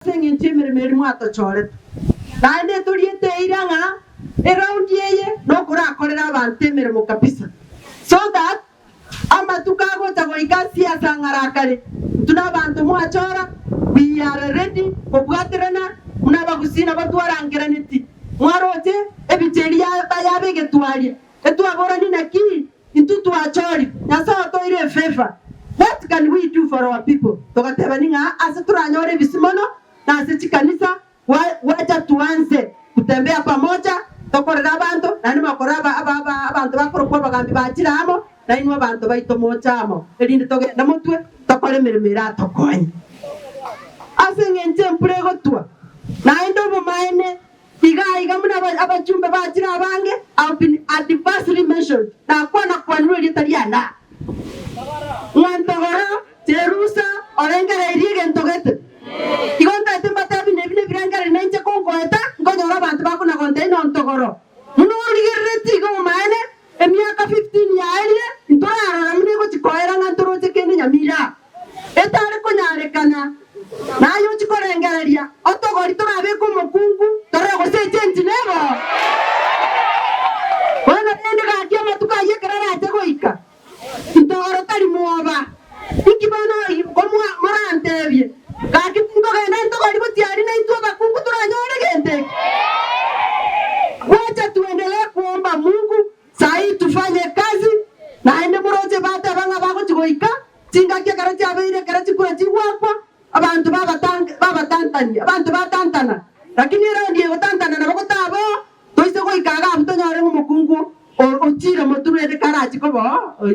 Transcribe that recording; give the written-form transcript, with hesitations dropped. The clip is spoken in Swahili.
Singing Timmy Mata Cholet. Nine to the Iranga, around ye, no Kurakola and Timmy Mokapisa. So that Amatuka Tavoika Sia Sangarakari, Tunabanto Moachora, we are ready for Guaterana, Unabagusina Batuara and Graniti. Marote, Eviteria, Bayabe Tuari, and to Agoranina key into Tuachori, Nasa Toire Fefa. What can we do for our people? Tokatebaninga as a Turanore Visimono. Na sisi kanisa wacha tuanze kutembea pamoja tokorera abantu na ni makoraba abantu bakorokuwa bagambi bakiramo na inwa abantu baito mochamo erinde togenda mutwe tokore miremira tokonye asengenje mpurego twa na endo bumaine iga muna abachumbe bakira abange have been adversely mentioned na kwa nuri tariana ngantogoro terusa orengere iriege ntogete igonta temata bine birangare nenche kongoeta ngonyora abantu bakuna container ontogoro muno ligireti go mane emiaka 15 yaile ntora mune ko chikoera ngantoro chekene nyamira etare konyarekana nayo chikorengereria otogori torabe ko mukungu tore go se change lebo wana nende ga kiama tukaye kerara tegoika ntogoro tari muoba ikibana komu marantebie Kaki punto que no toca tiari na itu bakungu tunanyore gente. Wacha tuendelee kuomba Mungu, sai tufanye kazi na ende muroje bata banga bako chikoika, tinga kia karachi abeire karachi kurachi wakwa, abantu baba tantani, abantu batantana. Lakini leo ndiye tantana na bako tabo, toise koika ga mtonyore mukungu, o chira moturu ede karachi ko bo.